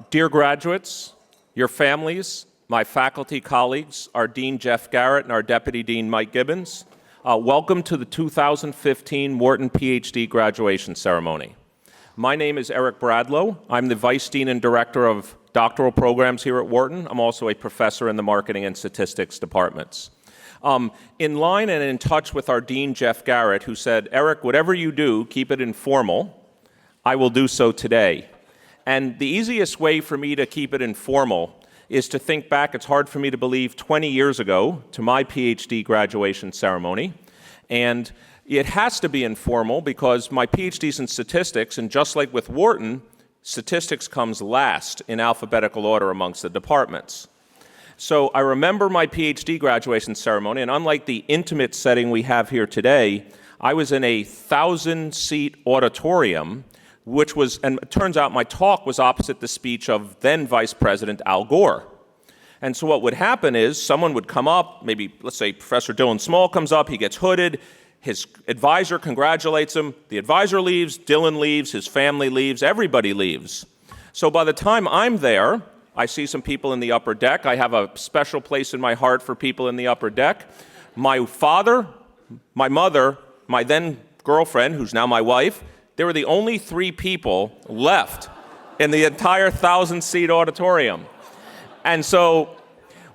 Dear graduates, your families, my faculty colleagues, our Dean Jeff Garrett and our Deputy Dean Mike Gibbons, welcome to the 2015 Wharton PhD graduation ceremony. My name is Eric Bradlow. I'm the Vice Dean and Director of Doctoral Programs here at Wharton. I'm also a professor in the Marketing and Statistics departments. In line and in touch with our Dean Jeff Garrett, who said, Eric, whatever you do, keep it informal, I will do so today. And the easiest way for me to keep it informal is to think back, it's hard for me to believe, 20 years ago to my PhD graduation ceremony. And it has to be informal because my PhD's in statistics, and just like with Wharton, statistics comes last in alphabetical order amongst the departments. So I remember my PhD graduation ceremony, and unlike the intimate setting we have here today, I was in a 1,000-seat auditorium, which was, and it turns out my talk was opposite the speech of then Vice President Al Gore. And so what would happen is someone would come up, maybe, let's say Professor Dylan Small comes up, he gets hooded, his advisor congratulates him, the advisor leaves, Dylan leaves, his family leaves, everybody leaves. So by the time I'm there, I see some people in the upper deck. I have a special place in my heart for people in the upper deck. My father, my mother, my then girlfriend, who's now my wife, they were the only 3 people left in the entire 1,000-seat auditorium. And so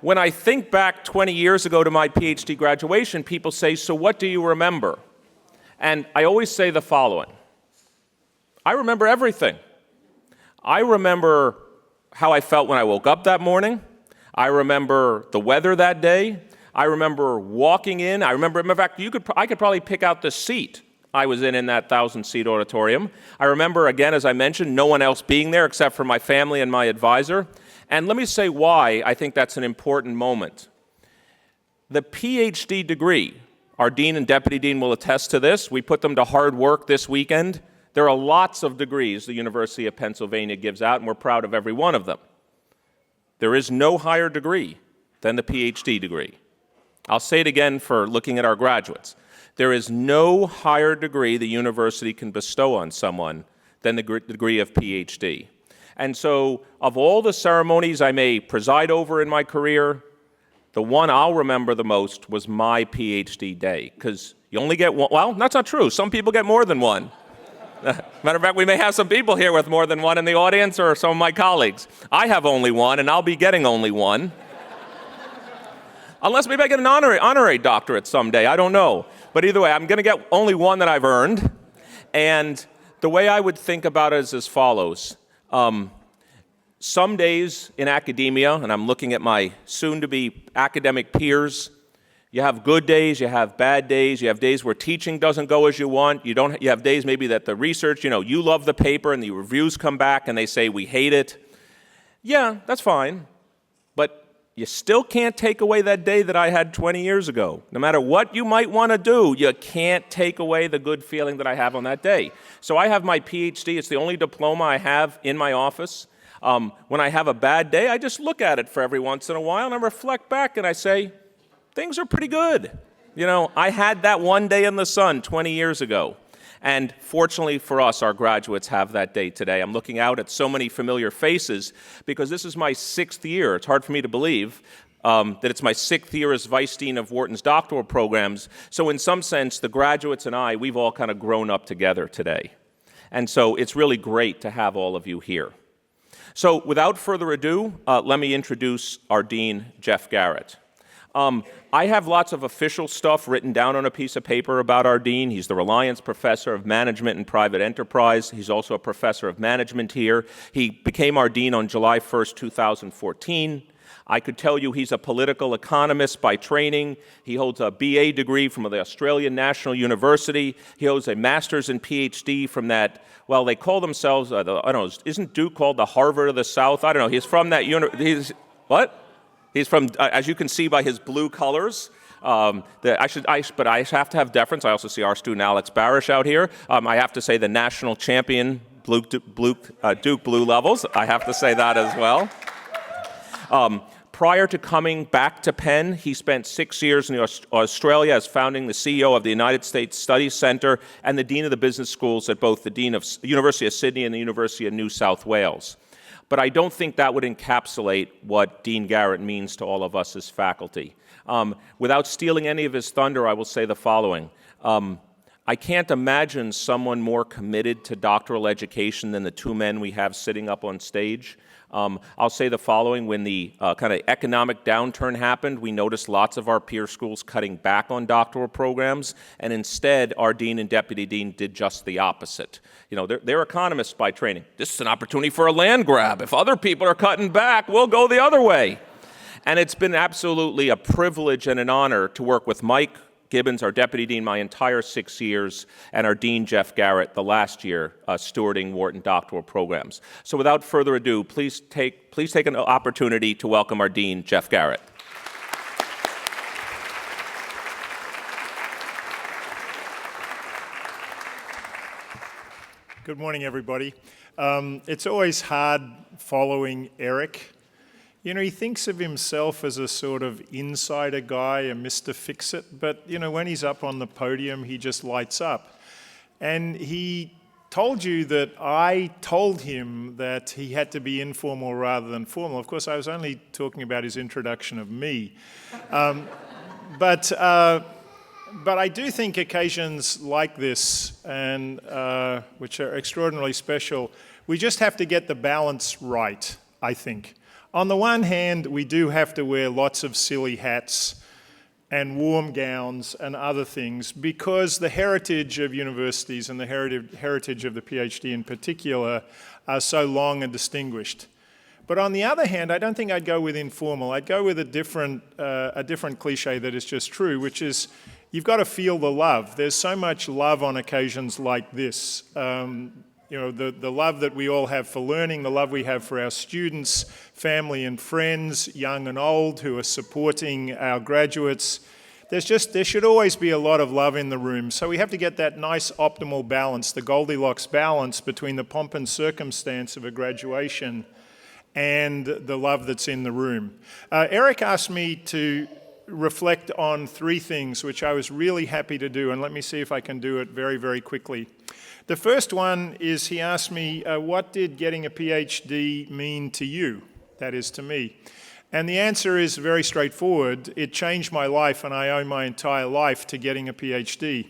when I think back 20 years ago to my PhD graduation, people say, so what do you remember? And I always say the following. I remember everything. I remember how I felt when I woke up that morning. I remember the weather that day. I remember walking in. I remember, in fact, I could probably pick out the seat I was in that 1,000-seat auditorium. I remember, again, as I mentioned, no one else being there except for my family and my advisor. And let me say why I think that's an important moment. The PhD degree, our dean and deputy dean will attest to this. We put them to hard work this weekend. There are lots of degrees the University of Pennsylvania gives out, and we're proud of every one of them. There is no higher degree than the PhD degree. I'll say it again for looking at our graduates. There is no higher degree the university can bestow on someone than the degree of PhD. And so, of all the ceremonies I may preside over in my career, the one I'll remember the most was my PhD day, because you only get one. Well, that's not true. Some people get more than one. Matter of fact, we may have some people here with more than one in the audience, or some of my colleagues. I have only one, and I'll be getting only one. Unless maybe I get an honorary doctorate someday, I don't know. But either way, I'm going to get only one that I've earned. And the way I would think about it is as follows. Some days in academia, and I'm looking at my soon-to-be academic peers, you have good days, you have bad days, you have days where teaching doesn't go as you want, you have days maybe that the research, you love the paper and the reviews come back and they say, we hate it. Yeah, that's fine. But you still can't take away that day that I had 20 years ago. No matter what you might want to do, you can't take away the good feeling that I have on that day. So I have my PhD. It's the only diploma I have in my office. When I have a bad day, I just look at it for every once in a while, and I reflect back, and I say, things are pretty good. I had that one day in the sun 20 years ago. And fortunately for us, our graduates have that day today. I'm looking out at so many familiar faces because this is my 6th year. It's hard for me to believe that it's my 6th year as Vice Dean of Wharton's doctoral programs. So in some sense, the graduates and I, we've all kind of grown up together today. And so it's really great to have all of you here. So without further ado, let me introduce our Dean, Jeff Garrett. I have lots of official stuff written down on a piece of paper about our dean. He's the Reliance Professor of Management and Private Enterprise. He's also a professor of management here. He became our dean on July 1st, 2014. I could tell you he's a political economist by training. He holds a BA degree from the Australian National University. He holds a master's and PhD from that, well, they call themselves, I don't know, isn't Duke called the Harvard of the South? I don't know. He's from that what? He's from, as you can see by his blue colors, but I have to have deference. I also see our student Alex Barish out here. I have to say the national champion Duke Blue levels. I have to say that as well. Prior to coming back to Penn, he spent 6 years in Australia as founding the CEO of the United States Studies Center and the Dean of the Business Schools at both the Dean of University of Sydney and the University of New South Wales. but I don't think that would encapsulate what Dean Garrett means to all of us as faculty. Without stealing any of his thunder, I will say the following. I can't imagine someone more committed to doctoral education than the two men we have sitting up on stage. I'll say the following. When the kind of economic downturn happened, we noticed lots of our peer schools cutting back on doctoral programs, and instead our dean and deputy dean did just the opposite. You know, they're economists by training. This is an opportunity for a land grab. If other people are cutting back, we'll go the other way. And it's been absolutely a privilege and an honor to work with Mike Gibbons, our deputy dean, my entire 6 years, and our dean, Jeff Garrett, the last year, stewarding Wharton Doctoral programs. So without further ado, please take an opportunity to welcome our dean, Jeff Garrett. Good morning, everybody. It's always hard following Eric. You know, he thinks of himself as a sort of insider guy, a Mr. Fix-It, but, you know, when he's up on the podium, he just lights up. And he told you that I told him that he had to be informal rather than formal. Of course, I was only talking about his introduction of me. But I do think occasions like this, and which are extraordinarily special, we just have to get the balance right, I think. On the one hand, we do have to wear lots of silly hats and warm gowns and other things because the heritage of universities and the heritage of the PhD in particular are so long and distinguished. But on the other hand, I don't think I'd go with informal. I'd go with a different cliche that is just true, which is you've got to feel the love. There's so much love on occasions like this. You know, the love that we all have for learning, the love we have for our students, family and friends, young and old, who are supporting our graduates. There should always be a lot of love in the room. So we have to get that nice optimal balance, the Goldilocks balance between the pomp and circumstance of a graduation and the love that's in the room. Eric asked me to reflect on three things, which I was really happy to do, and let me see if I can do it very, very quickly. The first one is he asked me, what did getting a PhD mean to you? That is, to me. And the answer is very straightforward. It changed my life, and I owe my entire life to getting a PhD.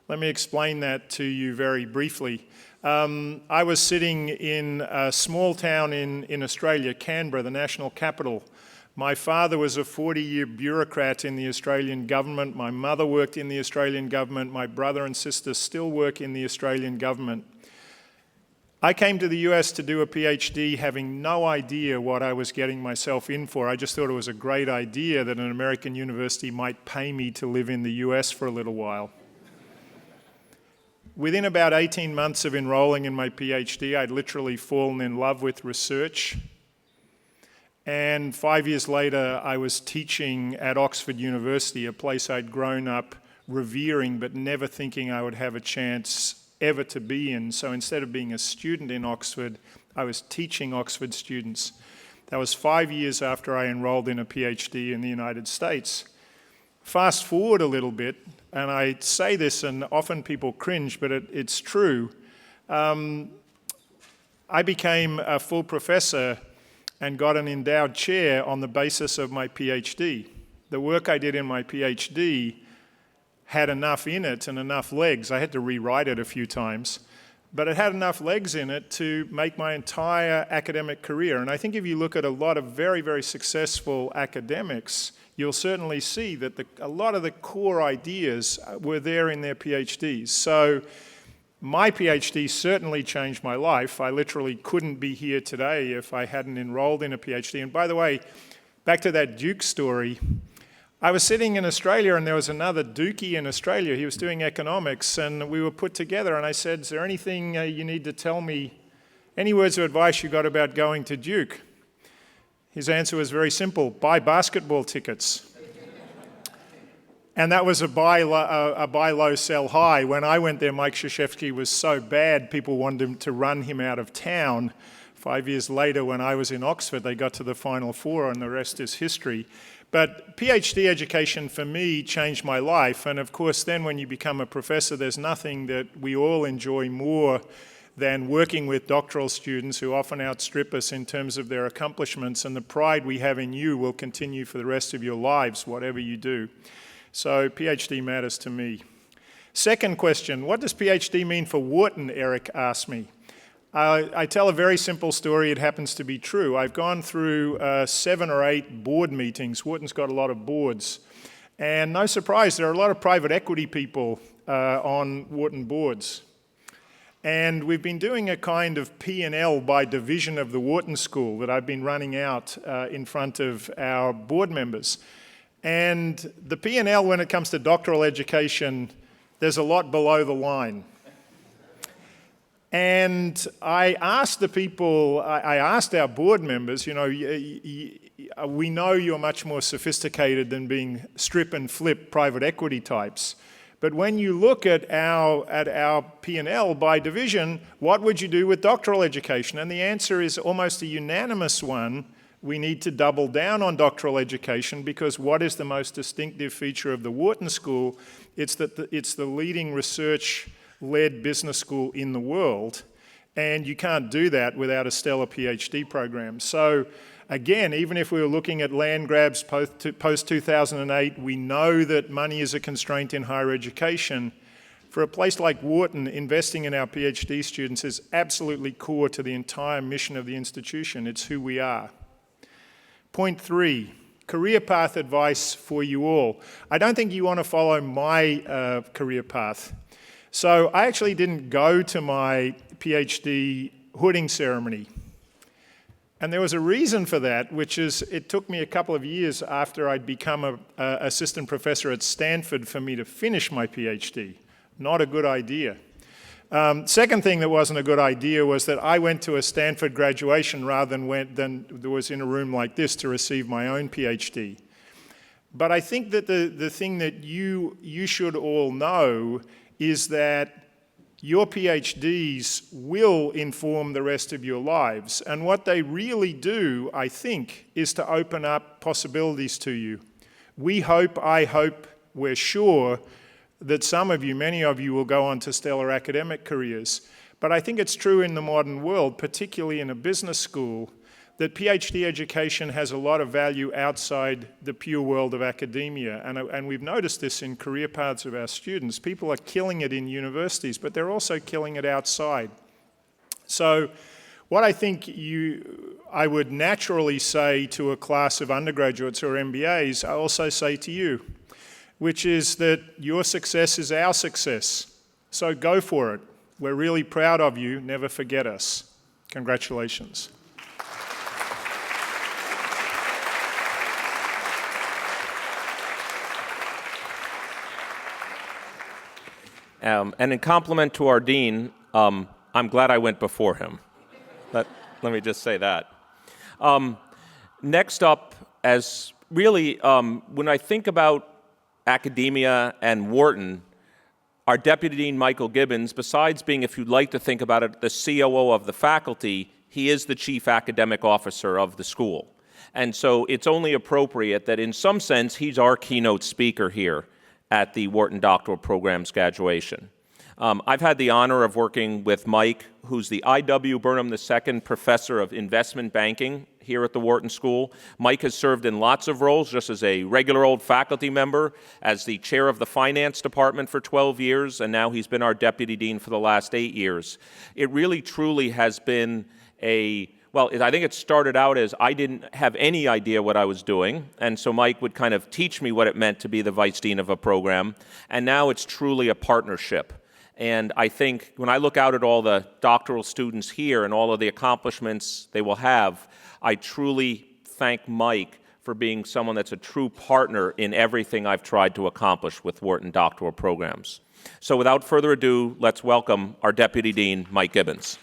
Let me explain that to you very briefly. I was sitting in a small town in Australia, Canberra, the national capital. My father was a 40-year bureaucrat in the Australian government. My mother worked in the Australian government. My brother and sister still work in the Australian government. I came to the US to do a PhD having no idea what I was getting myself in for. I just thought it was a great idea that an American university might pay me to live in the US for a little while. Within about 18 months of enrolling in my PhD, I'd literally fallen in love with research. And 5 years later, I was teaching at Oxford University, a place I'd grown up revering, but never thinking I would have a chance ever to be in. So instead of being a student in Oxford, I was teaching Oxford students. That was 5 years after I enrolled in a PhD in the United States. Fast forward a little bit, and I say this, and often people cringe, but it's true. I became a full professor and got an endowed chair on the basis of my PhD. The work I did in my PhD had enough in it and enough legs. I had to rewrite it a few times, but it had enough legs in it to make my entire academic career. And I think if you look at a lot of very, very successful academics, you'll certainly see that a lot of the core ideas were there in their PhDs. So my PhD certainly changed my life. I literally couldn't be here today if I hadn't enrolled in a PhD. And by the way, back to that Duke story, I was sitting in Australia and there was another Dookie in Australia. He was doing economics and we were put together and I said, is there anything you need to tell me, any words of advice you got about going to Duke? His answer was very simple, buy basketball tickets. And that was a buy low, sell high. When I went there, Mike Krzyzewski was so bad, people wanted to run him out of town. 5 years later, when I was in Oxford, they got to the Final Four, and the rest is history. But PhD education, for me, changed my life. And of course, then when you become a professor, there's nothing that we all enjoy more than working with doctoral students who often outstrip us in terms of their accomplishments, and the pride we have in you will continue for the rest of your lives, whatever you do. So PhD matters to me. Second question, what does PhD mean for Wharton, Eric asked me. I tell a very simple story, it happens to be true. I've gone through 7 or 8 board meetings. Wharton's got a lot of boards. And no surprise, there are a lot of private equity people on Wharton boards. And we've been doing a kind of P&L by division of the Wharton School that I've been running out in front of our board members. And the P&L, when it comes to doctoral education, there's a lot below the line. And I asked the people, I asked our board members, you know, we know you're much more sophisticated than being strip and flip private equity types. But when you look at our P&L by division, what would you do with doctoral education? And the answer is almost a unanimous one. We need to double down on doctoral education, because what is the most distinctive feature of the Wharton School? It's that it's the leading research-led business school in the world, and you can't do that without a stellar PhD program. So again, even if we were looking at land grabs post-2008, we know that money is a constraint in higher education. For a place like Wharton, investing in our PhD students is absolutely core to the entire mission of the institution. It's who we are. Point 3, career path advice for you all. I don't think you want to follow my career path. So I actually didn't go to my PhD hooding ceremony. And there was a reason for that, which is it took me a couple of years after I'd become an assistant professor at Stanford for me to finish my PhD. Not a good idea. Second thing that wasn't a good idea was that I went to a Stanford graduation rather than was in a room like this to receive my own PhD. But I think that the thing that you should all know is that your PhDs will inform the rest of your lives. And what they really do, I think, is to open up possibilities to you. We hope, I hope, we're sure that some of you, many of you, will go on to stellar academic careers. But I think it's true in the modern world, particularly in a business school, that PhD education has a lot of value outside the pure world of academia. And we've noticed this in career paths of our students. People are killing it in universities, but they're also killing it outside. So what I think I would naturally say to a class of undergraduates or MBAs, I also say to you, which is that your success is our success. So go for it. We're really proud of you. Never forget us. Congratulations. And in compliment to our dean, I'm glad I went before him. Let me just say that. Next up, as really, when I think about academia and Wharton, our Deputy Dean, Michael Gibbons, besides being, if you'd like to think about it, the COO of the faculty, he is the Chief Academic Officer of the school. And so it's only appropriate that in some sense, he's our keynote speaker here at the Wharton Doctoral Program's graduation. I've had the honor of working with Mike, who's the I.W. Burnham II Professor of Investment Banking here at the Wharton School. Mike has served in lots of roles, just as a regular old faculty member, as the chair of the finance department for 12 years, and now he's been our deputy dean for the last 8 years. It really, truly has been well, I think it started out as I didn't have any idea what I was doing, and so Mike would kind of teach me what it meant to be the vice dean of a program, and now it's truly a partnership. And I think when I look out at all the doctoral students here and all of the accomplishments they will have, I truly thank Mike for being someone that's a true partner in everything I've tried to accomplish with Wharton Doctoral Programs. So without further ado, let's welcome our Deputy Dean, Mike Gibbons.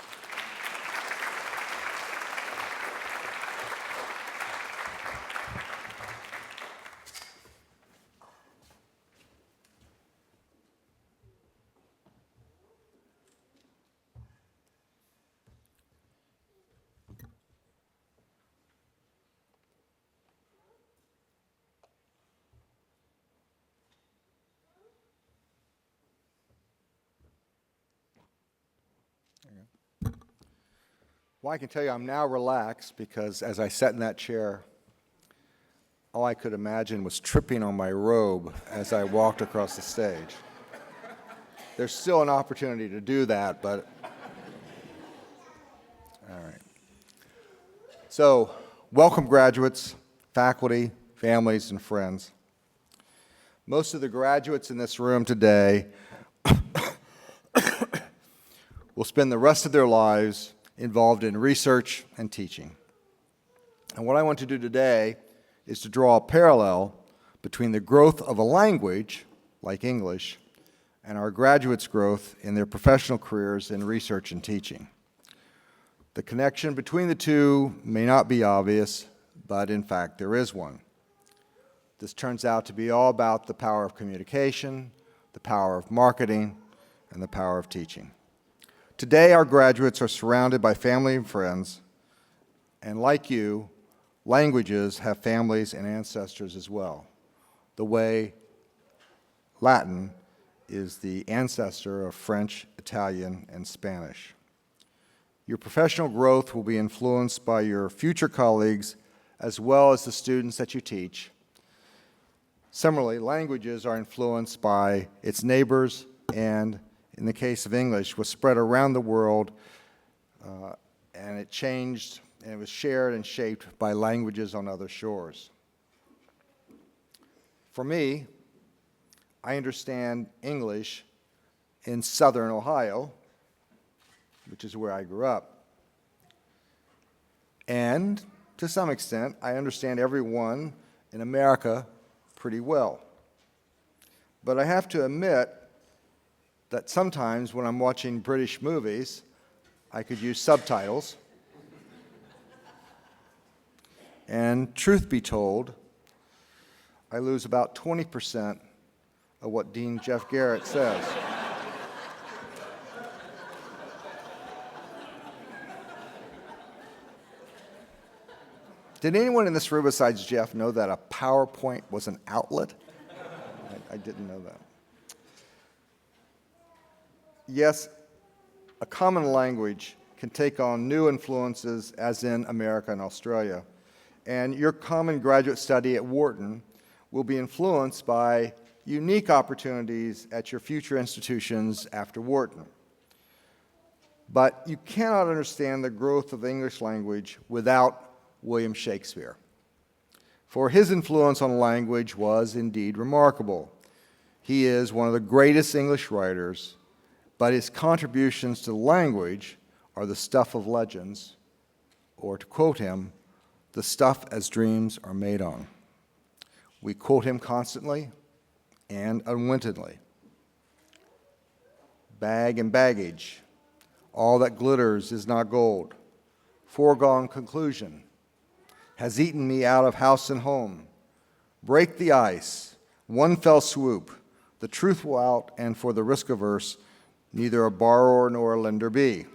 There you go. Well, I can tell you I'm now relaxed because as I sat in that chair, all I could imagine was tripping on my robe as I walked across the stage. There's still an opportunity to do that, but all right. So, welcome graduates, faculty, families, and friends. Most of the graduates in this room today will spend the rest of their lives involved in research and teaching. And what I want to do today is to draw a parallel between the growth of a language, like English, and our graduates' growth in their professional careers in research and teaching. The connection between the two may not be obvious, but in fact there is one. This turns out to be all about the power of communication, the power of marketing, and the power of teaching. Today, our graduates are surrounded by family and friends, and like you, languages have families and ancestors as well, the way Latin is the ancestor of French, Italian, and Spanish. Your professional growth will be influenced by your future colleagues as well as the students that you teach. Similarly, languages are influenced by its neighbors and, in the case of English, was spread around the world and it changed and it was shared and shaped by languages on other shores. For me, I understand English in southern Ohio, which is where I grew up. And to some extent, I understand everyone in America pretty well. But I have to admit that sometimes when I'm watching British movies, I could use subtitles. And truth be told, I lose about 20% of what Dean Jeff Garrett says. Did anyone in this room besides Jeff know that a PowerPoint was an outlet? I didn't know that. Yes, a common language can take on new influences, as in America and Australia. And your common graduate study at Wharton will be influenced by unique opportunities at your future institutions after Wharton. But you cannot understand the growth of the English language without William Shakespeare. For his influence on language was indeed remarkable. He is one of the greatest English writers, but his contributions to language are the stuff of legends, or to quote him, the stuff as dreams are made on. We quote him constantly and unwittingly. Bag and baggage, all that glitters is not gold. Foregone conclusion, has eaten me out of house and home. Break the ice, one fell swoop, the truth will out, and for the risk averse, neither a borrower nor a lender be.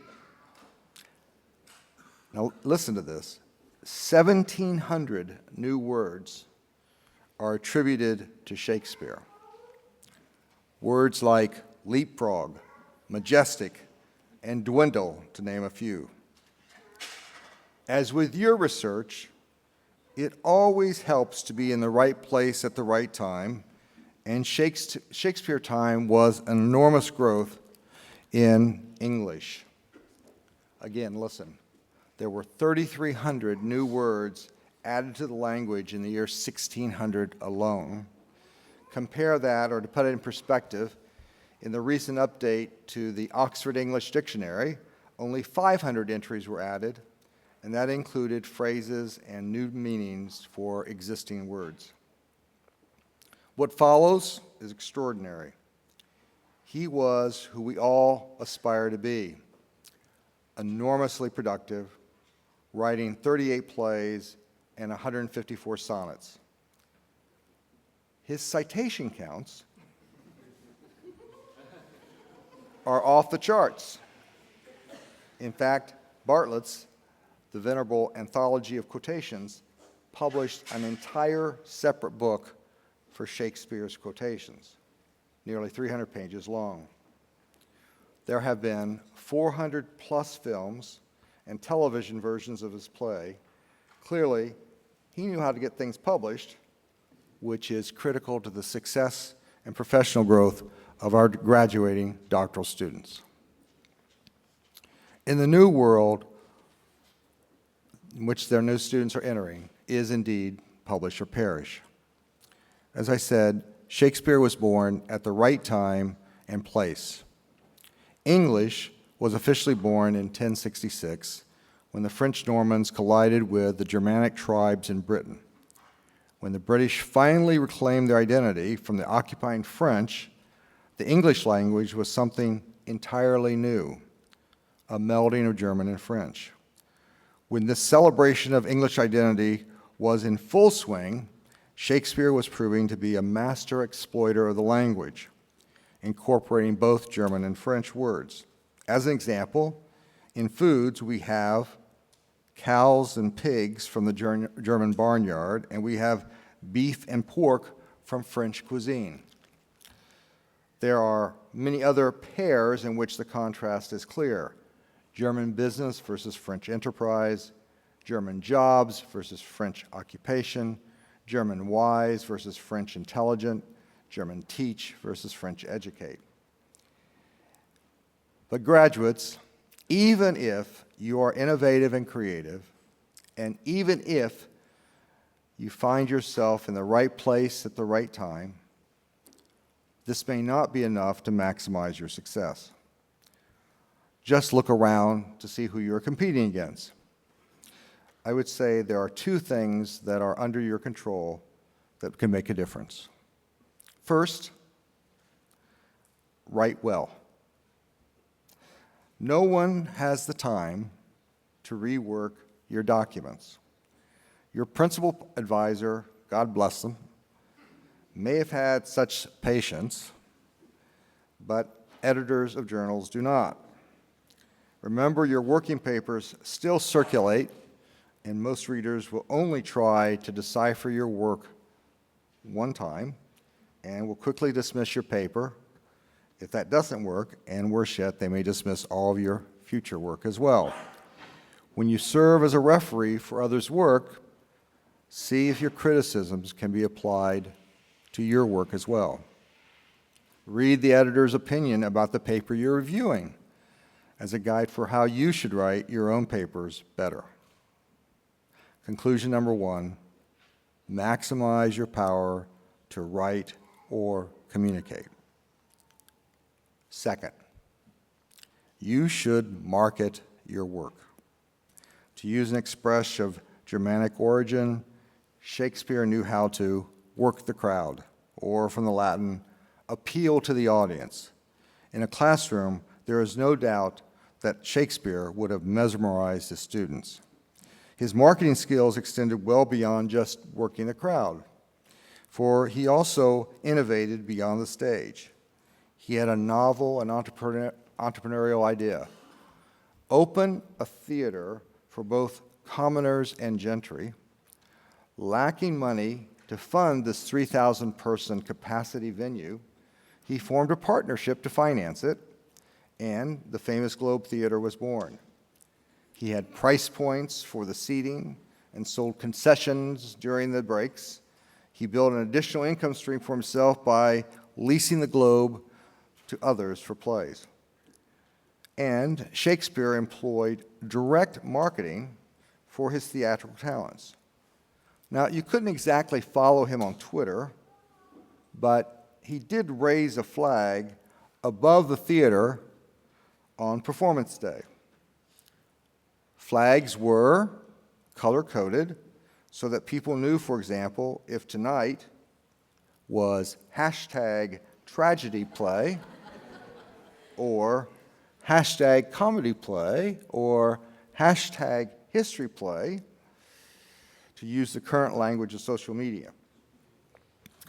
Now listen to this. 1,700 new words are attributed to Shakespeare. Words like leapfrog, majestic, and dwindle, to name a few. As with your research, it always helps to be in the right place at the right time, and Shakespeare time was an enormous growth in English. Again, listen, there were 3,300 new words added to the language in the year 1600 alone. Compare that, or to put it in perspective, in the recent update to the Oxford English Dictionary, only 500 entries were added, and that included phrases and new meanings for existing words. What follows is extraordinary. He was who we all aspire to be, enormously productive, writing 38 plays and 154 sonnets. His citation counts are off the charts. In fact, Bartlett's, the venerable anthology of quotations, published an entire separate book for Shakespeare's quotations, nearly 300 pages long. There have been 400 plus films and television versions of his play. Clearly, he knew how to get things published, which is critical to the success and professional growth of our graduating doctoral students. In the new world in which their new students are entering is indeed publish or perish. As I said, Shakespeare was born at the right time and place. English was officially born in 1066 when the French Normans collided with the Germanic tribes in Britain. When the British finally reclaimed their identity from the occupying French, the English language was something entirely new, a melding of German and French. When this celebration of English identity was in full swing, Shakespeare was proving to be a master exploiter of the language, incorporating both German and French words. As an example, in foods we have cows and pigs from the German barnyard, and we have beef and pork from French cuisine. There are many other pairs in which the contrast is clear. German business versus French enterprise, German jobs versus French occupation, German wise versus French intelligent, German teach versus French educate. But graduates, even if you are innovative and creative, and even if you find yourself in the right place at the right time, this may not be enough to maximize your success. Just look around to see who you're competing against. I would say there are two things that are under your control that can make a difference. First, write well. No one has the time to rework your documents. Your principal advisor, God bless them, may have had such patience, but editors of journals do not. Remember, your working papers still circulate, and most readers will only try to decipher your work one time and will quickly dismiss your paper. If that doesn't work, and worse yet, they may dismiss all of your future work as well. When you serve as a referee for others' work, see if your criticisms can be applied to your work as well. Read the editor's opinion about the paper you're reviewing as a guide for how you should write your own papers better. Conclusion number one, maximize your power to write or communicate. Second, you should market your work. To use an expression of Germanic origin, Shakespeare knew how to work the crowd, or from the Latin, appeal to the audience. In a classroom, there is no doubt that Shakespeare would have mesmerized his students. His marketing skills extended well beyond just working the crowd, for he also innovated beyond the stage. He had a novel and entrepreneurial idea. Open a theater for both commoners and gentry. Lacking money to fund this 3,000-person capacity venue, he formed a partnership to finance it, and the famous Globe Theater was born. He had price points for the seating and sold concessions during the breaks. He built an additional income stream for himself by leasing the Globe to others for plays. And Shakespeare employed direct marketing for his theatrical talents. Now, you couldn't exactly follow him on Twitter, but he did raise a flag above the theater on performance day. Flags were color-coded so that people knew, for example, if tonight was hashtag tragedy play or hashtag comedy play or hashtag history play, to use the current language of social media.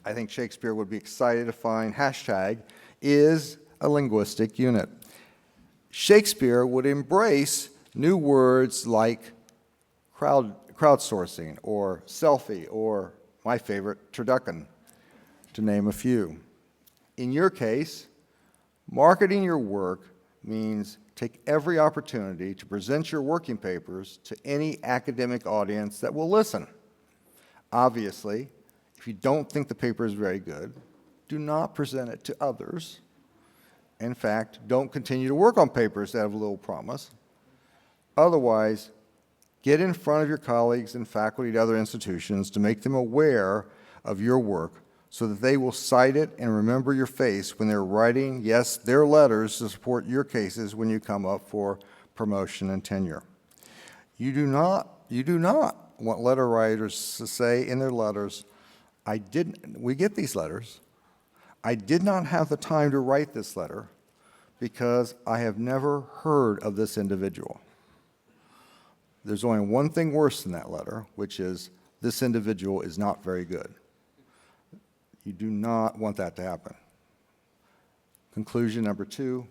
I think Shakespeare would be excited to find hashtag is a linguistic unit. Shakespeare would embrace new words like crowdsourcing or selfie or, my favorite, turducken, to name a few. In your case, marketing your work means take every opportunity to present your working papers to any academic audience that will listen. Obviously, if you don't think the paper is very good, do not present it to others. In fact, don't continue to work on papers that have little promise. Otherwise, get in front of your colleagues and faculty at other institutions to make them aware of your work so that they will cite it and remember your face when they're writing, yes, their letters to support your cases when you come up for promotion and tenure. You do not want letter writers to say in their letters, we get these letters, I did not have the time to write this letter because I have never heard of this individual. There's only one thing worse than that letter, which is this individual is not very good. You do not want that to happen. Conclusion number 2,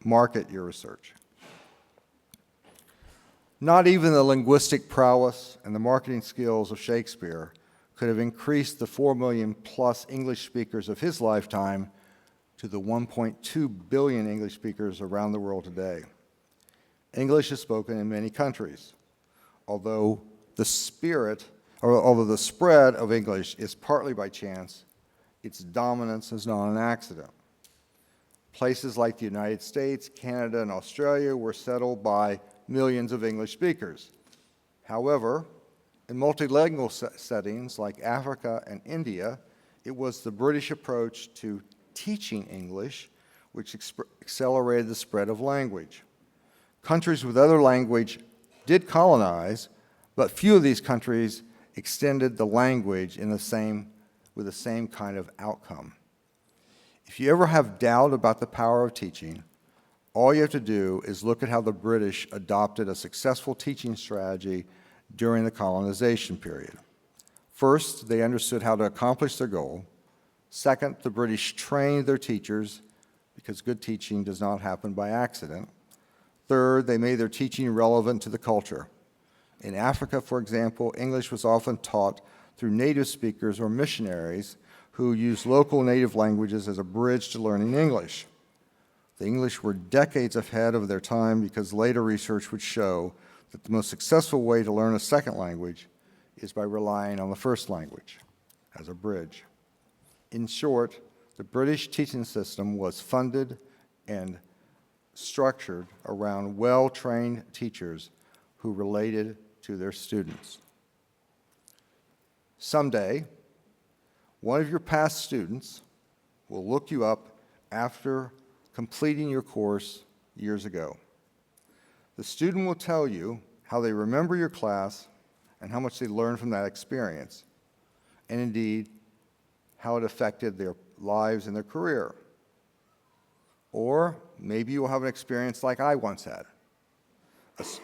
market your research. Not even the linguistic prowess and the marketing skills of Shakespeare could have increased the 4 million plus English speakers of his lifetime to the 1.2 billion English speakers around the world today. English is spoken in many countries, although the spread of English is partly by chance, its dominance is not an accident. Places like the United States, Canada, and Australia were settled by millions of English speakers. However, in multilingual settings like Africa and India, it was the British approach to teaching English which accelerated the spread of language. Countries with other language did colonize, but few of these countries extended the language with the same kind of outcome. If you ever have doubt about the power of teaching, all you have to do is look at how the British adopted a successful teaching strategy during the colonization period. First, they understood how to accomplish their goal. Second, the British trained their teachers because good teaching does not happen by accident. Third, they made their teaching relevant to the culture. In Africa, for example, English was often taught through native speakers or missionaries who used local native languages as a bridge to learning English. The English were decades ahead of their time because later research would show that the most successful way to learn a second language is by relying on the first language as a bridge. In short, the British teaching system was funded and structured around well-trained teachers who related to their students. Someday, one of your past students will look you up after completing your course years ago. The student will tell you how they remember your class and how much they learned from that experience, and indeed, how it affected their lives and their career. Or maybe you will have an experience like I once had.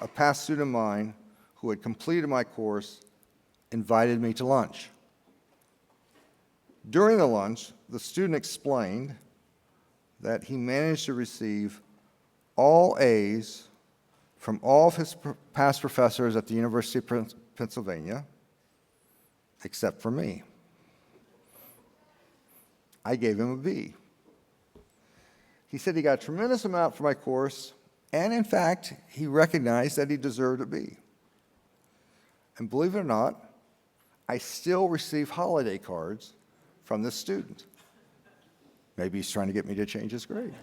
A past student of mine who had completed my course invited me to lunch. During the lunch, the student explained that he managed to receive all A's from all of his past professors at the University of Pennsylvania, except for me. I gave him a B. He said he got a tremendous amount for my course, and in fact, he recognized that he deserved a B. And believe it or not, I still receive holiday cards from this student. Maybe he's trying to get me to change his grade.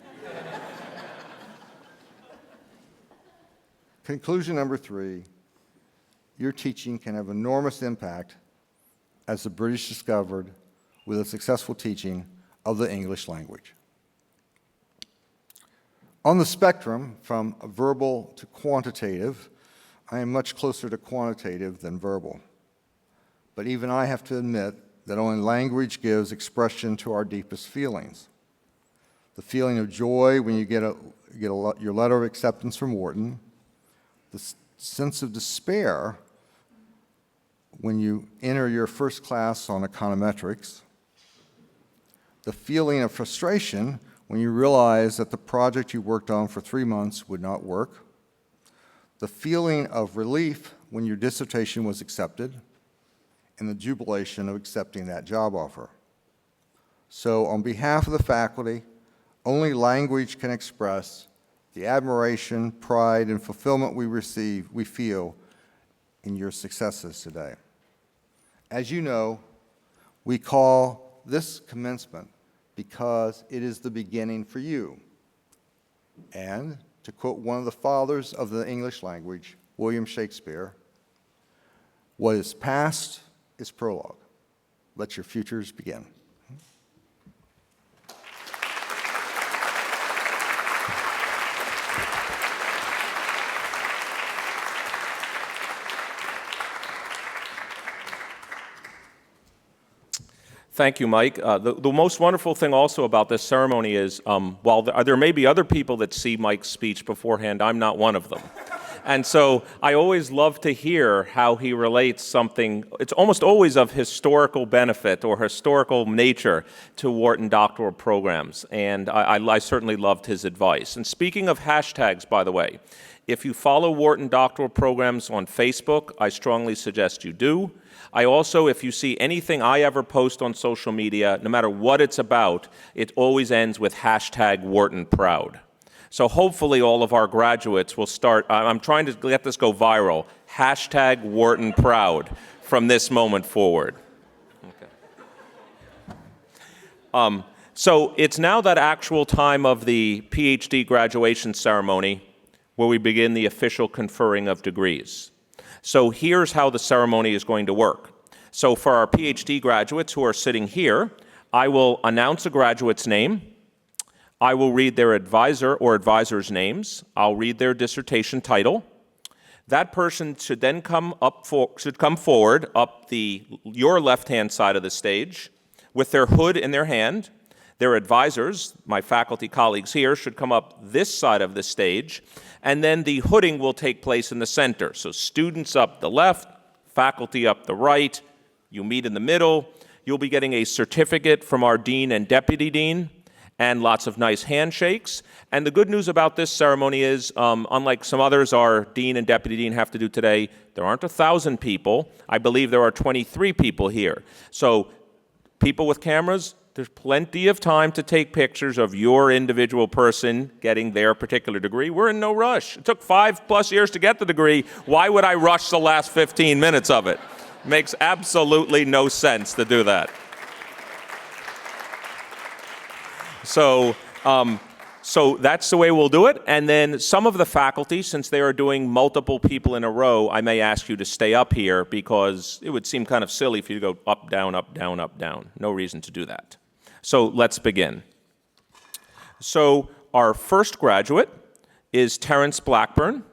Conclusion number 3, your teaching can have enormous impact, as the British discovered with a successful teaching of the English language. On the spectrum from verbal to quantitative, I am much closer to quantitative than verbal. But even I have to admit that only language gives expression to our deepest feelings. The feeling of joy when you get your letter of acceptance from Wharton, the sense of despair when you enter your first class on econometrics, the feeling of frustration when you realize that the project you worked on for 3 months would not work, the feeling of relief when your dissertation was accepted, and the jubilation of accepting that job offer. So on behalf of the faculty, only language can express the admiration, pride, and fulfillment we feel in your successes today. As you know, we call this commencement because it is the beginning for you. And to quote one of the fathers of the English language, William Shakespeare, what is past is prologue. Let your futures begin. Thank you, Mike. The most wonderful thing also about this ceremony is, while there may be other people that see Mike's speech beforehand, I'm not one of them. And so I always love to hear how he relates something, it's almost always of historical benefit or historical nature to Wharton Doctoral programs. And I certainly loved his advice. And speaking of hashtags, by the way, if you follow Wharton Doctoral programs on Facebook, I strongly suggest you do. I also, if you see anything I ever post on social media, no matter what it's about, it always ends with hashtag Wharton Proud. So hopefully all of our graduates will start, I'm trying to let this go viral, hashtag Wharton Proud from this moment forward. Okay. So it's now that actual time of the PhD graduation ceremony where we begin the official conferring of degrees. So here's how the ceremony is going to work. So for our PhD graduates who are sitting here, I will announce a graduate's name. I will read their advisor or advisor's names. I'll read their dissertation title. That person should then come forward up your left-hand side of the stage with their hood in their hand. Their advisors, my faculty colleagues here, should come up this side of the stage, and then the hooding will take place in the center. So students up the left, faculty up the right, you meet in the middle. You'll be getting a certificate from our dean and deputy dean, and lots of nice handshakes. And the good news about this ceremony is, unlike some others our dean and deputy dean have to do today, there aren't 1,000 people. I believe there are 23 people here. So people with cameras, there's plenty of time to take pictures of your individual person getting their particular degree. We're in no rush. It took 5+ years to get the degree. Why would I rush the last 15 minutes of it? Makes absolutely no sense to do that. So that's the way we'll do it. And then some of the faculty, since they are doing multiple people in a row, I may ask you to stay up here because it would seem kind of silly for you to go up, down, up, down, up, down. No reason to do that. So let's begin. So our first graduate is Terrence Blackburn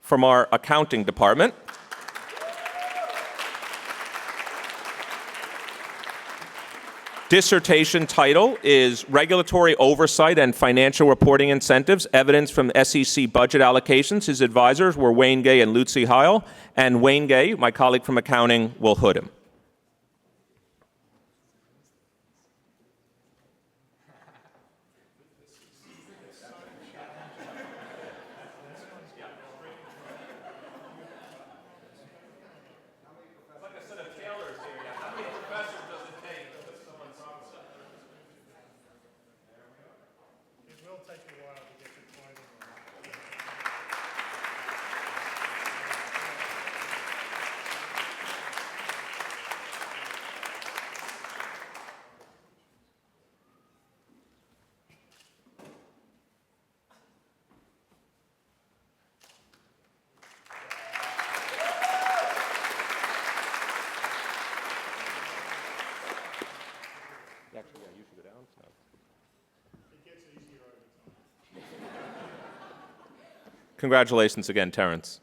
from our accounting department. Dissertation title is Regulatory Oversight and Financial Reporting Incentives, Evidence from SEC Budget Allocations. His advisors were Wayne Gay and Lucy Heil, and Wayne Gay, my colleague from accounting, will hood him. Congratulations again, Terrence.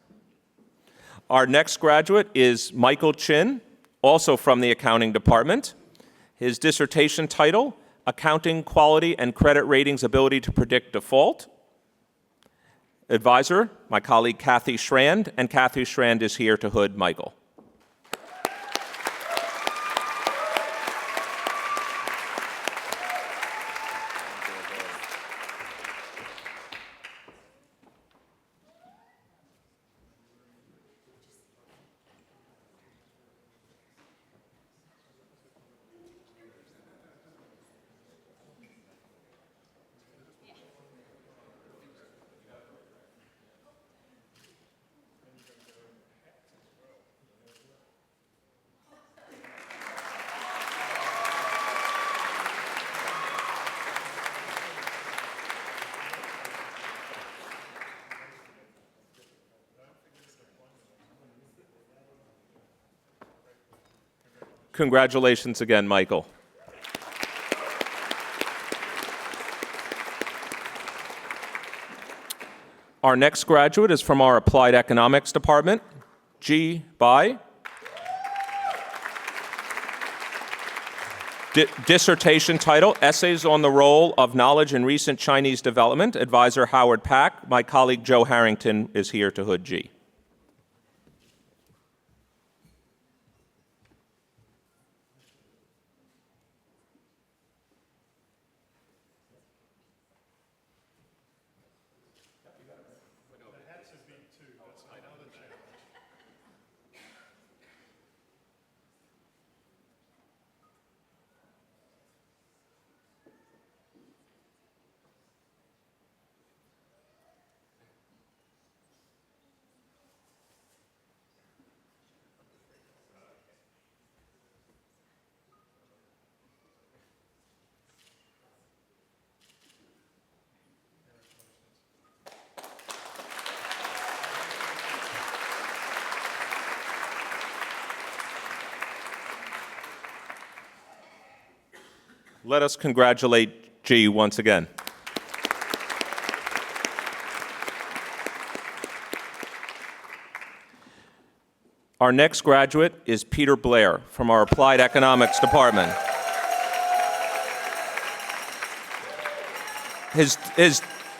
Our next graduate is Michael Chin, also from the accounting department. His dissertation title, Accounting Quality and Credit Ratings Ability to Predict Default. Advisor, my colleague Kathy Schrand, and Kathy Schrand is here to hood Michael. Congratulations again, Michael. Our next graduate is from our Applied Economics Department. G. Bai. Dissertation title, Essays on the Role of Knowledge in Recent Chinese Development. Advisor Howard Pack. My colleague Joe Harrington is here to hood G. Let us congratulate G once again. Our next graduate is Peter Blair from our Applied Economics Department. His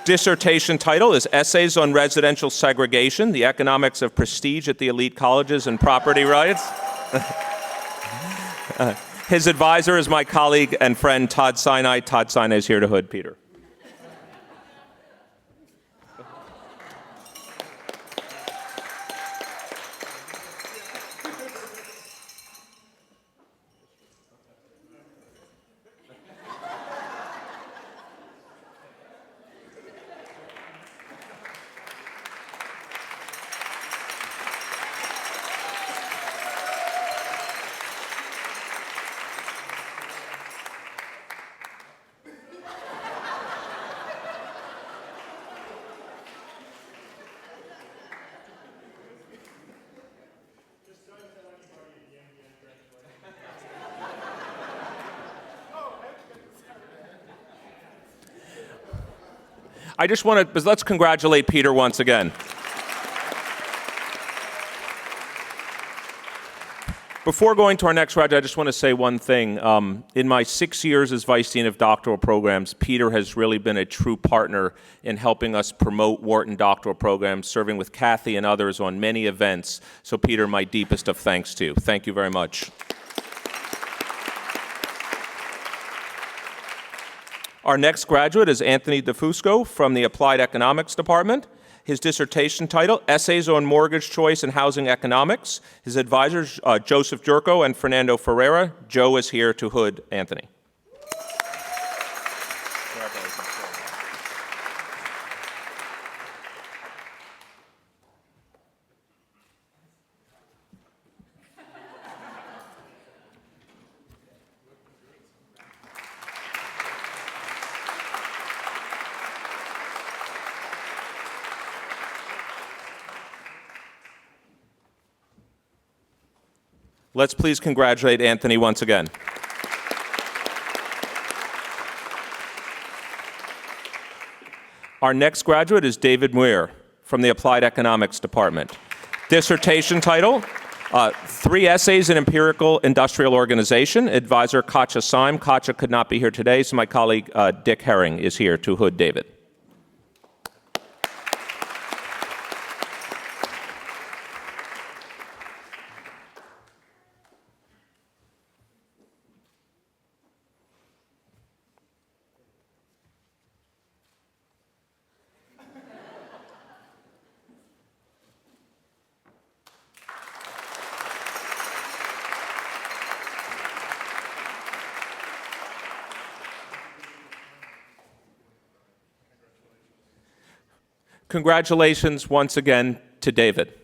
dissertation title is Essays on Residential Segregation, the Economics of Prestige at the Elite Colleges and Property Rights. His advisor is my colleague and friend Todd Sinai. Todd Sinai is here to hood Peter. I just want to, let's congratulate Peter once again. Before going to our next graduate, I just want to say one thing. In my 6 years as Vice Dean of Doctoral Programs, Peter has really been a true partner in helping us promote Wharton Doctoral Programs, serving with Kathy and others on many events. So Peter, my deepest of thanks to you. Thank you very much. Our next graduate is Anthony DeFusco from the Applied Economics Department. His dissertation title, Essays on Mortgage Choice and Housing Economics. His advisors, Joseph Jurko and Fernando Ferreira. Joe is here to hood Anthony. Let's please congratulate Anthony once again. Our next graduate is David Muir from the Applied Economics Department. Dissertation title, 3 Essays in Empirical Industrial Organization. Advisor Katja Syme. Katja could not be here today, so my colleague Dick Herring is here to hood David. Congratulations once again to David.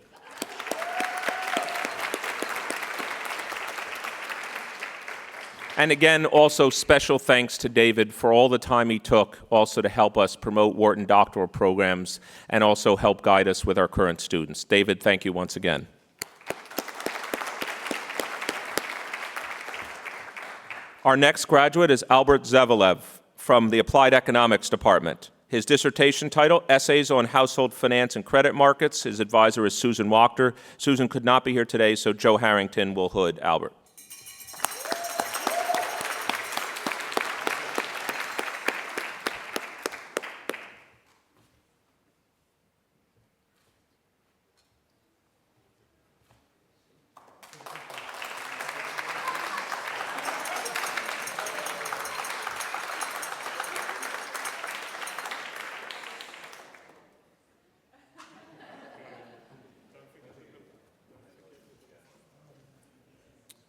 And again, also special thanks to David for all the time he took also to help us promote Wharton Doctoral Programs and also help guide us with our current students. David, thank you once again. Our next graduate is Albert Zevelev from the Applied Economics Department. His dissertation title, Essays on Household Finance and Credit Markets. His advisor is Susan Wachter. Susan could not be here today, so Joe Harrington will hood Albert.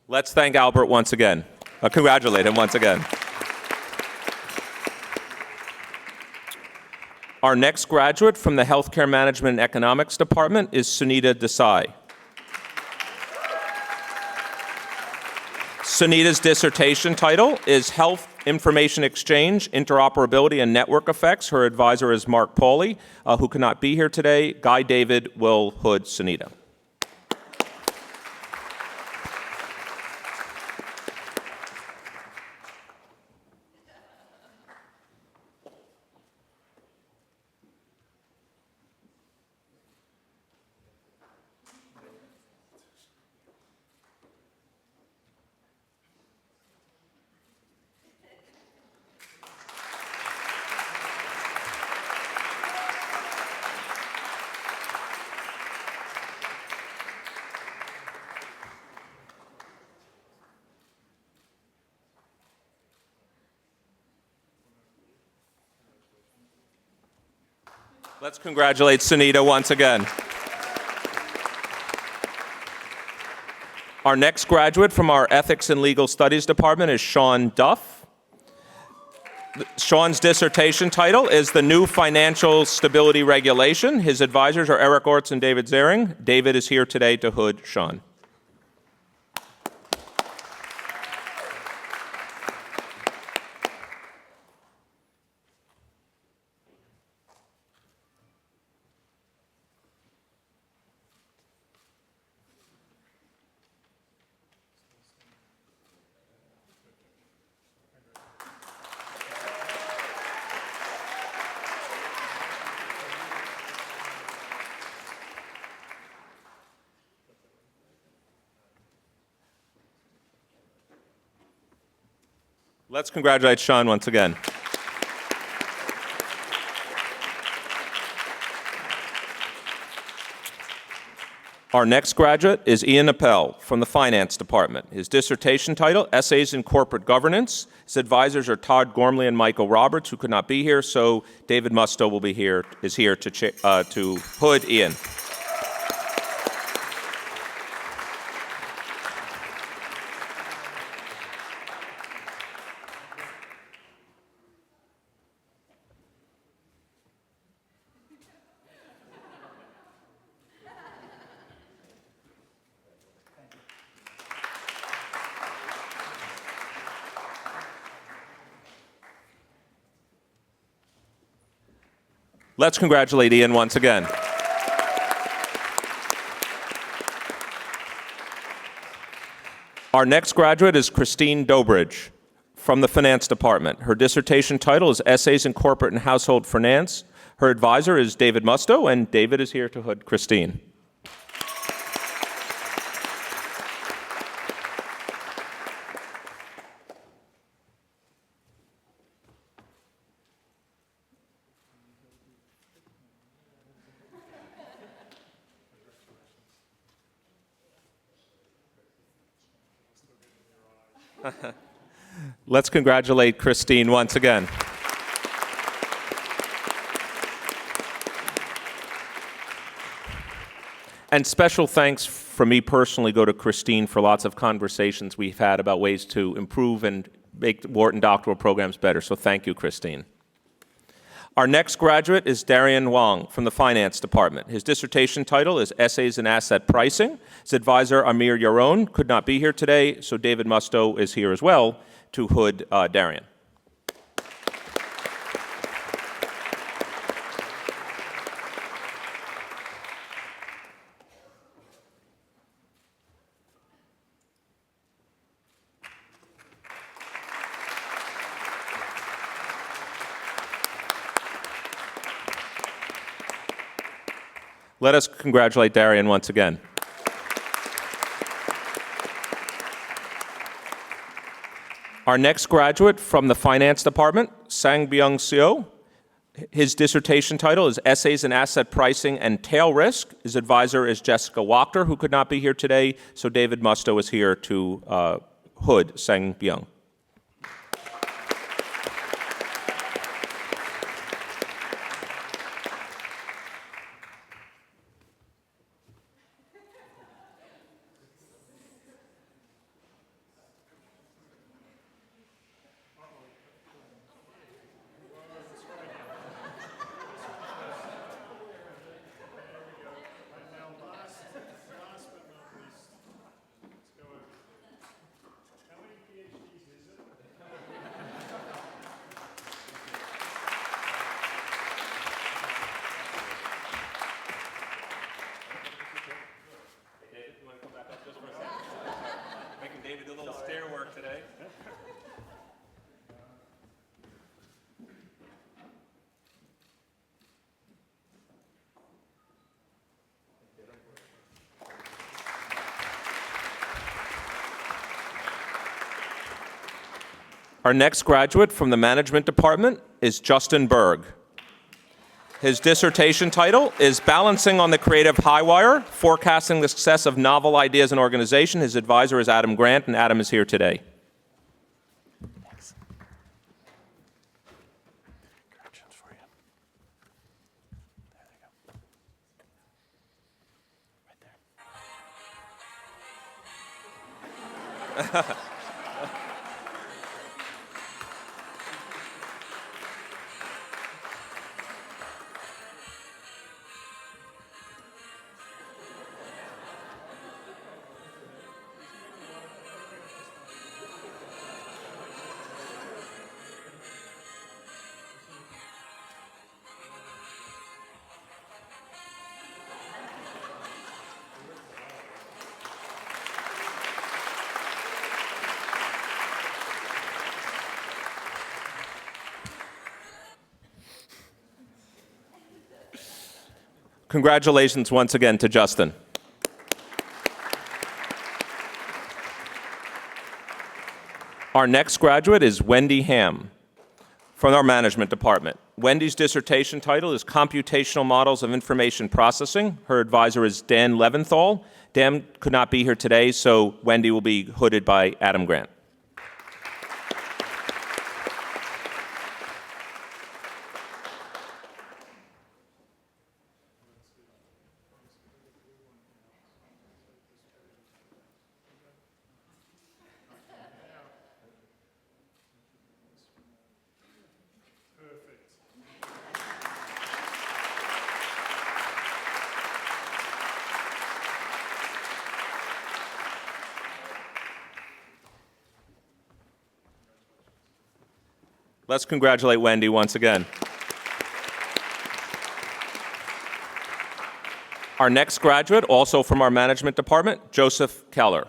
Let's thank Albert once again. Congratulate him once again. Our next graduate from the Healthcare Management and Economics Department is Sunita Desai. Sunita's dissertation title is Health Information Exchange, Interoperability, and Network Effects. Her advisor is Mark Pauly, who cannot be here today. Guy David will hood Sunita. Let's congratulate Sunita once again. Our next graduate from our Ethics and Legal Studies Department is Sean Duff. Sean's dissertation title is The New Financial Stability Regulation. His advisors are Eric Orts and David Zering. David is here today to hood Sean. Let's congratulate Sean once again. Our next graduate is Ian Appel from the Finance Department. His dissertation title, Essays in Corporate Governance. His advisors are Todd Gormley and Michael Roberts, who could not be here, so David Musto is here to hood Ian. Let's congratulate Ian once again. Our next graduate is Christine Dobridge from the Finance Department. Her dissertation title is Essays in Corporate and Household Finance. Her advisor is David Musto, and David is here to hood Christine. Let's congratulate Christine once again. And special thanks from me personally go to Christine for lots of conversations we've had about ways to improve and make Wharton Doctoral programs better. So thank you, Christine. Our next graduate is Darian Wong from the Finance Department. His dissertation title is Essays in Asset Pricing. His advisor, Amir Yaron, could not be here today, so David Musto is here as well to hood Darian. Let us congratulate Darian once again. Our next graduate from the Finance Department, Sang Byung Seo. His dissertation title is Essays in Asset Pricing and Tail Risk. His advisor is Jessica Wachter, who could not be here today, so David Musto is here to hood Sang Byung. David did a little stair work today. Our next graduate from the Management Department is Justin Berg. His dissertation title is Balancing on the Creative Highwire, Forecasting the Success of Novel Ideas in Organization. His advisor is Adam Grant, and Adam is here today. Thanks. Corrections for you. There they go. Right there. Congratulations once again to Justin. Our next graduate is Wendy Ham from our Management Department. Wendy's dissertation title is Computational Models of Information Processing. Her advisor is Dan Leventhal. Dan could not be here today, so Wendy will be hooded by Adam Grant. Let's congratulate Wendy once again. Our next graduate, also from our Management Department, Joseph Keller.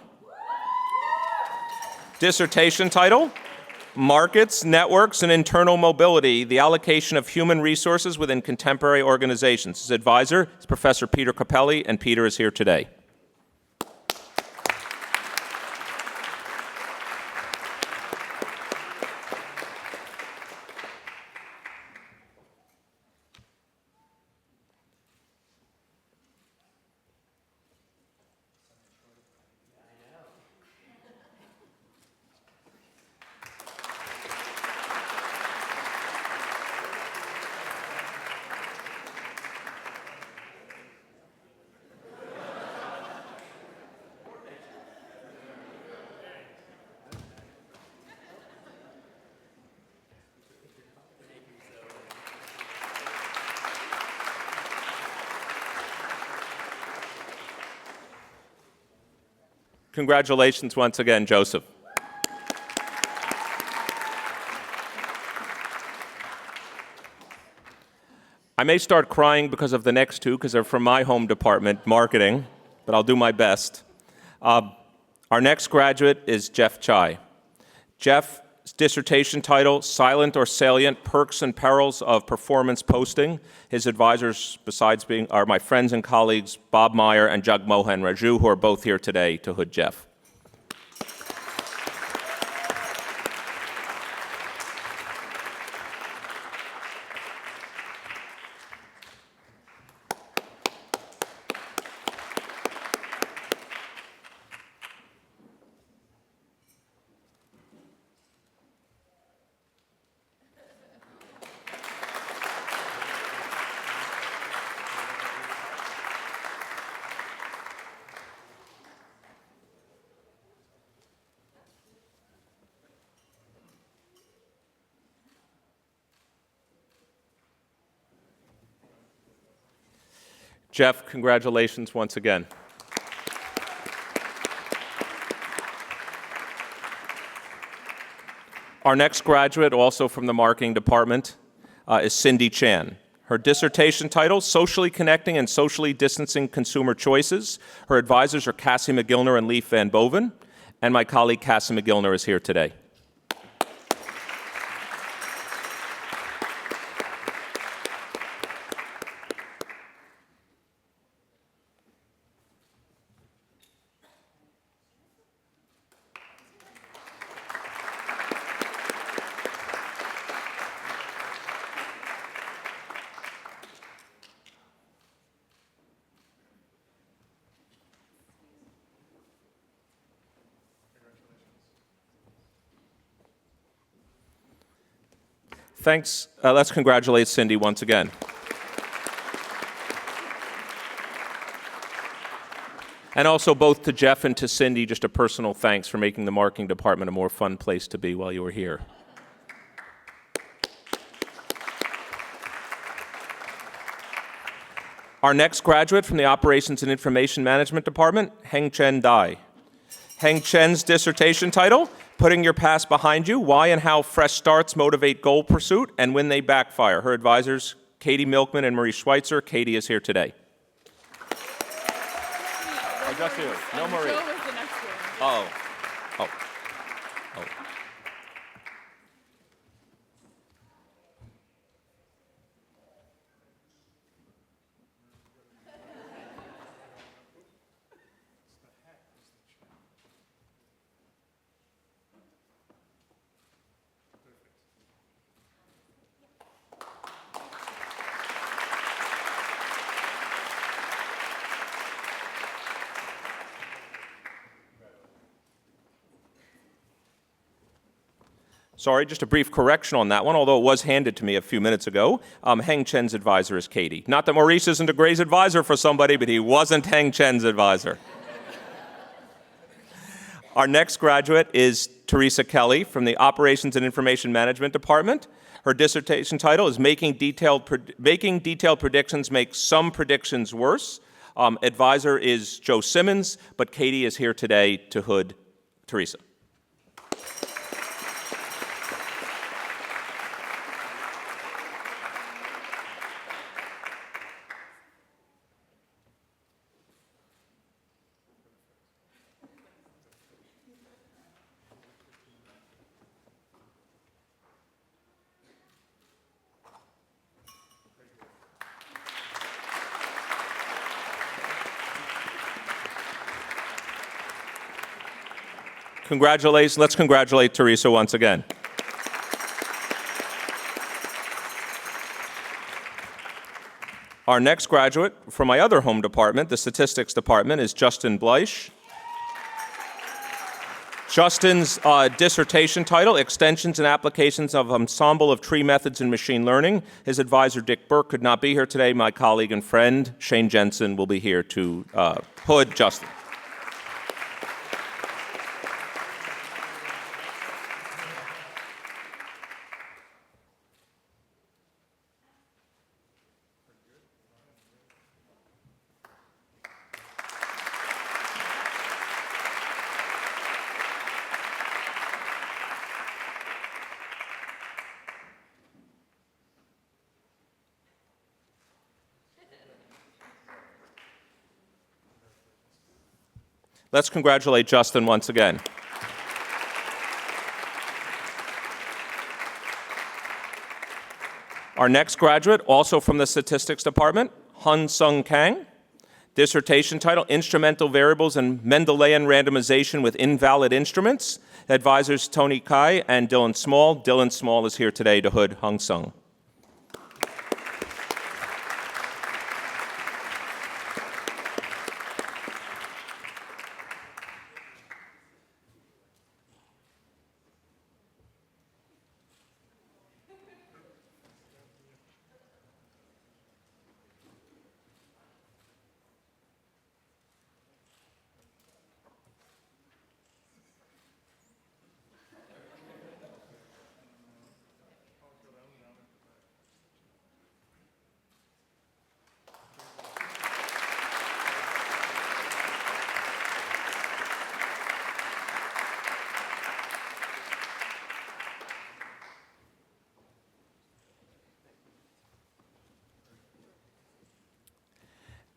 Dissertation title, Markets, Networks, and Internal Mobility, the Allocation of Human Resources Within Contemporary Organizations. His advisor is Professor Peter Capelli, and Peter is here today. Congratulations once again, Joseph. I may start crying because of the next two, because they're from my home department, marketing, but I'll do my best. Our next graduate is Jeff Chai. Jeff dissertation title, Silent or Salient, Perks and Perils of Performance Posting. His advisors, besides being, are my friends and colleagues, Bob Meyer and Jagmohan Raju, who are both here today to hood Jeff. Jeff, congratulations once again. Our next graduate, also from the marketing department, is Cindy Chan. Her dissertation title, Socially Connecting and Socially Distancing Consumer Choices. Her advisors are Cassie McGillner and Leif Van Boven, and my colleague Cassie McGillner is here today. Thanks. Let's congratulate Cindy once again. And also both to Jeff and to Cindy, just a personal thanks for making the marketing department a more fun place to be while you were here. Our next graduate from the Operations and Information Management Department, Heng Chen Dai. Heng Chen's dissertation title, Putting Your Past Behind You, Why and How Fresh Starts Motivate Goal Pursuit and When They Backfire. Her advisors, Katie Milkman and Marie Schweitzer. Katie is here today. Oh, just you. No Marie. Joe was the next one. Oh. Oh. Oh. Sorry, just a brief correction on that one, although it was handed to me a few minutes ago. Heng Chen's advisor is Katie. Not that Maurice isn't a great advisor for somebody, but he wasn't Heng Chen's advisor. Our next graduate is Teresa Kelly from the Operations and Information Management Department. Her dissertation title is Making Detailed Predictions Make Some Predictions Worse. Advisor is Joe Simmons, but Katie is here today to hood Teresa. Congratulations. Let's congratulate Teresa once again. Our next graduate from my other home department, the statistics department, is Justin Bleich. Justin's dissertation title, Extensions and Applications of Ensemble of Tree Methods in Machine Learning. His advisor, Dick Burke, could not be here today. My colleague and friend, Shane Jensen, will be here to hood Justin. Let's congratulate Justin once again. Our next graduate, also from the Statistics Department, Hun Sung Kang. Dissertation title, Instrumental Variables and Mendelian Randomization with Invalid Instruments. Advisors Tony Kai and Dylan Small. Dylan Small is here today to hood Hung Sung.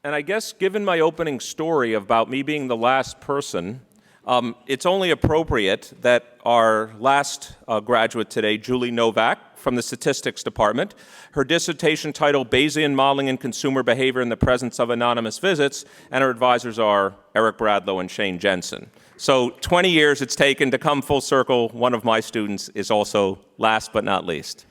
And I guess given my opening story about me being the last person, it's only appropriate that our last graduate today, Julie Novak from the Statistics Department, her dissertation titled Bayesian Modeling and Consumer Behavior in the Presence of Anonymous Visits, and her advisors are Eric Bradlow and Shane Jensen. So 20 years it's taken to come full circle. One of my students is also last but not least.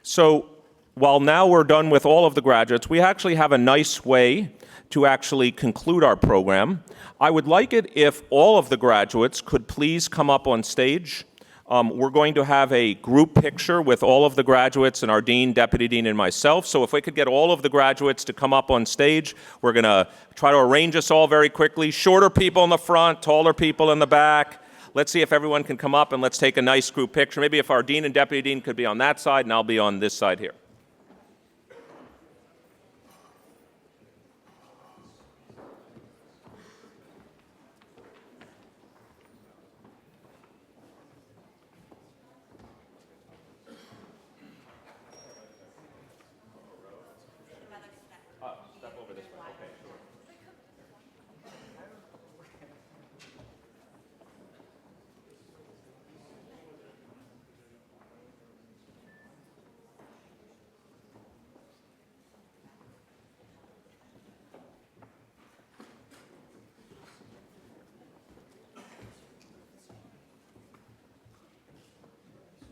So while now we're done with all of the graduates, we actually have a nice way to actually conclude our program. I would like it if all of the graduates could please come up on stage. We're going to have a group picture with all of the graduates and our dean, deputy dean, and myself. So if we could get all of the graduates to come up on stage, we're going to try to arrange us all very quickly. Shorter people in the front, taller people in the back. Let's see if everyone can come up and let's take a nice group picture. Maybe if our dean and deputy dean could be on that side and I'll be on this side here. Step over this way. Okay, sure.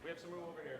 We have some room over here.